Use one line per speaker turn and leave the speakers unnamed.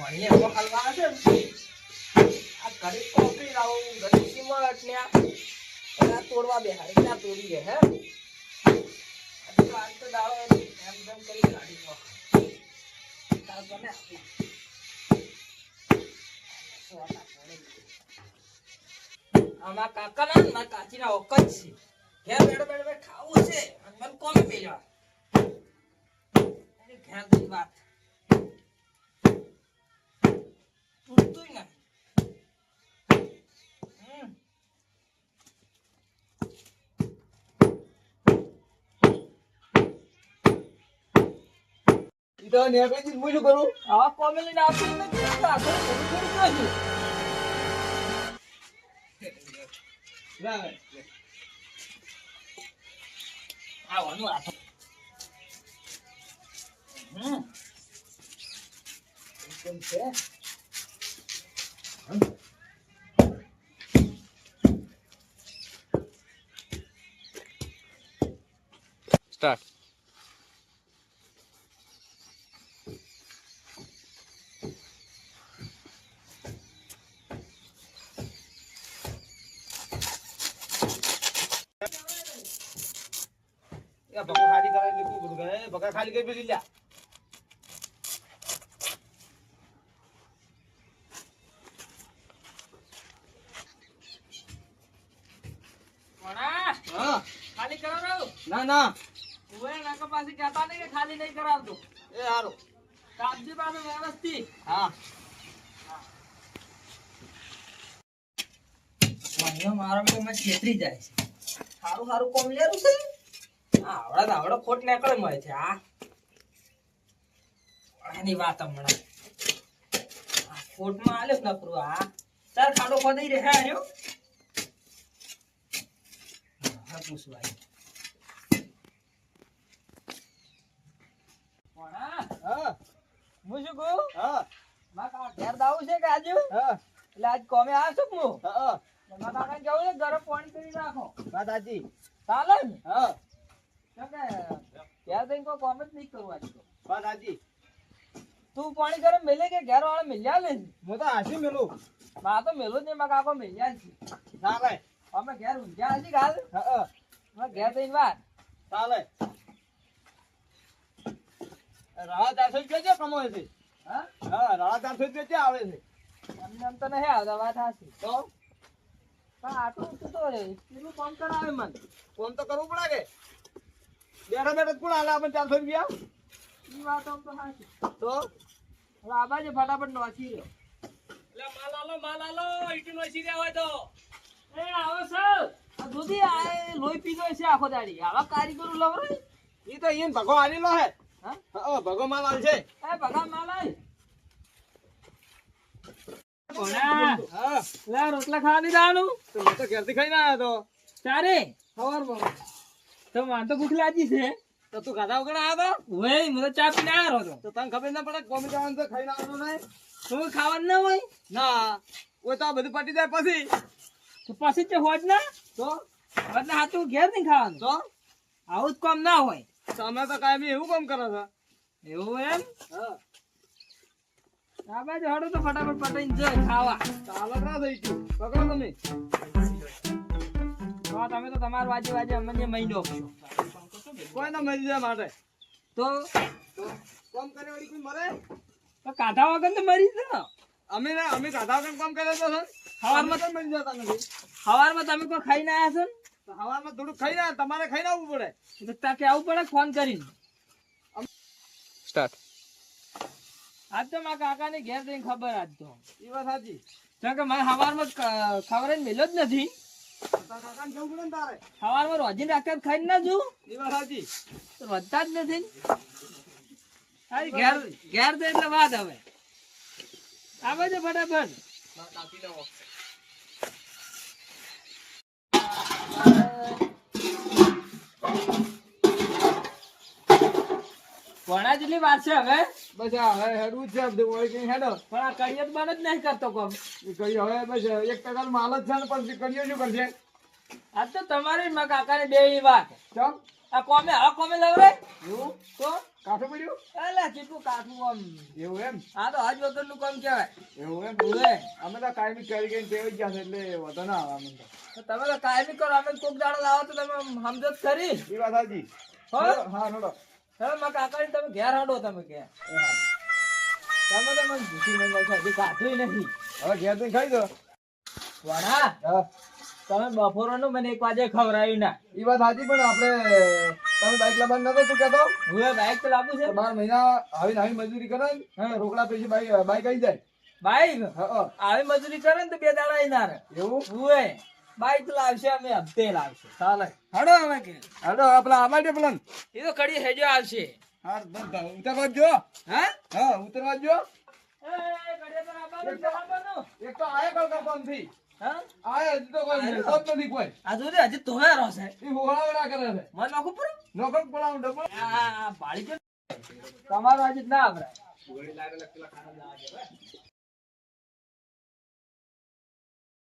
ભણીએ એવો હલવા છે ને આ ઘડી કોફી લાવું ઘડી સિમટ ને આ તોડવા બેહાડે ક્યાં તોડી દે હે આજ તો દાડો એમ તેમ કરી કાઢી નો તાર બને આમાં કાકા ના મારા કાચી ના ઓક જ છે ઘેર બેઠો બેઠો ખાવું છે અને મને કોમે મેળવા અરે ઘેર દઈ વાત તૂટતું નહીં
તો ને કઈ હું શું કરું
આ કોમે લઈને આપી ને આખો થોડું થોડું
ના
આવવાનું આ કેમ છે
સ્ટાર્ટ
બકા ખાલી કરાવી લીધું બધું કરે બકા ખાલી કરી બેસી લ્યા
કોણા
હા
ખાલી કરાવરાવ
ના ના
ઓએ નાકા પાસે કહેતા નહીં કે ખાલી નહીં કરાવતો
એ હારો
કાપજી પાસે વ્યવસ્થિત
હા
મને મારો બેટો મને છેતરી જાય છે સારું સારું કોમ લેરું છે આવડો ખોટ નીકળે મળે છે આની વાત હમણાં ખોટમાં આલ્યો જ નકરું ચાલ ખાડો ખોદાઈ રહે આર્યો હા પૂછવા
હા
હું શું કહું
હા
મારા ઘેર દાવું છે કે આજુ
હા
એટલે આજ કોમે આવશો કે હું
હા
મારા કાકાને કેવું છે ગરમ પાણી કરી રાખો
વાત સાચી
ચાલે ને
હા
કેમ કે ઘેર જઈને કોઈ કોમ જ નહીં કરવું આજે તો
વાત સાચી
તું પાણી ગરમ મેલે કે ઘેર વાળા મેલ્યા લે
હું તો હાસી મેલું
માં તો મેલો જ નહીં મારા કાકો મેલ્યા છે
ચાલે
અમે ઘેર ઊંઘ્યા હજી કાલ
હા
અમે ઘેર જઈને વાત
ચાલે રાહ 400 રૂપિયા છે કમાય છે
હા
હા રાહ 400 રૂપિયા ક્યાં આવે છે
અમને એમ તો નહીં આવતા વાત હાચી
તો
પણ આટલું તું તો કેટલું કામ કરાવે મને
ફોન તો કરવું પડે કે બેઠા બેઠા કોણ હાલે આપણે 400 રૂપિયા
ઈ વાત આમ તો હાચી
તો
હવે આ બાજુ ફટાફટ નોચી રહ્યો
એટલે માલ આલો ઈટી નો સીર્યા હોય તો
એ આવો સર આ દૂધી આ લોહી પીધો છે આખો દાડી આવા કારીગરો લવરે
ઈ તો ઈન ભગો આલીલો હે
હા
હા ભગો માલ આલ છે
એ ભગા માલાય કોના
હા
લે રોટલા ખાવા નહીં દાનું
તો મેં તો ઘેરથી ખાઈને આવ્યો તો
ચારે
સવારમાં
તો માર તો ભૂખ લાગી છે
તો તું ખાધા વગર આવ્યો
ઓય મને ચા પીને આવ્યો હતો
તો તને ખબર ના પડે કોમી જવાનું તો ખાઈને આવવાનું નહીં
તું ખાવાનું ના હોય
ના ઓય તો આ બધું પટી જાય પછી
તો પછી તે હોજ ના
તો
એટલે હાથું ઘેર નહીં ખાવાનું
તો
આવું જ કામ ના હોય
તમે તો કાયમી એવું કામ કરો છો
એવું એમ
હા
આ બાજુ હડો તો ફટાફટ પટાઈને જો ખાવા
ચાલો ના થઈ ગયું પકડો તમે
તો તમે તો તમારું વાજે વાજે અમને મહિનો છો
કોઈ ના મરી જાય માટે
તો
કામ કરે વળી કોઈ મરે
તો કાઢા વગર તો મરી જ ને
અમે કાઢા વગર કામ કરે તો સર
સવારમાં
તો મરી જતા નથી
સવારમાં તમે કોઈ ખાઈને આવ્યા છો
તો હવારમાં થોડું ખાઈને તમારે ખાઈને આવવું પડે
ને તો તાકે આવું પડે ફોન કરીને
સ્ટાર્ટ
આજ તો મારા કાકાને ઘેર જઈને ખબર આજ તો
એ વાત સાચી
કારણ કે મને સવારમાં ખબર મેલો જ નથી
કાકાને જવું પડે ને તારે
સવારમાં રોજીને રાખ્યા ખાઈને ના જુ
એ વાત સાચી
તો વધતા જ નથી હારી ઘેર ઘેર તો એટલે વાત હવે આવે છે ફટાફટ કોણા જેટલી વાર છે હવે
બસ આ હવે હેડવું જ છે બધું વળી કઈ હેડો
પણ આ કરિયર બન જ નહીં કરતો કોમ
એ કહ્યું હવે બસ 1% માલ જ છે ને પછી કરીએ શું કરશે
આજ તો તમારી મારા કાકાને બે વાત
ચમ
આ કોમે લવરે
એવું
તો
કાઠું પડ્યું
અલા કેટલું કાઠું આમ
એવું એમ
આ તો હજ વગરનું કામ કહેવાય
એવું એમ
ઓવે.
અમે તો કાયમી કરી કરીને ટેવાઈ ગયા છે એટલે વધુ ના આવે અમને તો
તો તમે તો કાયમી કરો અમે કોક દાડો લાવો તો તમે સમજો જ ખરી
એ વાત સાચી
હો?
હા નોડો
હવે મારા કાકાને તમે ઘેર હાડો તમે કે તમે તો મને ભૂસી મંગાવ છો હજી કાઠું નહીં
હવે ઘેર જઈને ખાઈ દો
વડા
હા
તમે બપોરનું મને 1 વાગે ખવડાવ્યું ના
એ વાત સાચી પણ આપણે તમે બાઈક લાવવાનું નતો તું કહેતો
હું બાઈક તો લાવું છે
તો 12 મહિના આવી મજૂરી કરે ને
હા.
રોકડા પૈસા બાઈક આવી જાય
બાઈક
હા
આવી મજૂરી કરે ને તો 2 દાડા ય ના રહે
એવું
હુએ બાઈક તો લાવશે અમે હપ્તે લાવશે ચાલે હડો અમે કે
હાલો આપણા આમાં દે પ્લાન
એ તો કડી હેજો આવશે
હા ઉતરવા જો
હા
હા ઉતરવા જો
એ કડી પર આવવાનું જવાનું
એક તો આયા કલ કરતો નથી
હા
આયા હજી તો કોઈ
આયો.
મળતો જ નથી કોઈ
આ જોજે હજી તોયારો છે
એ હોળાવડા કરે છે
મન નાખું પર
નોકર પડાવું ડબલ
આ ભાળી કે તમારો આજે ના આવરાય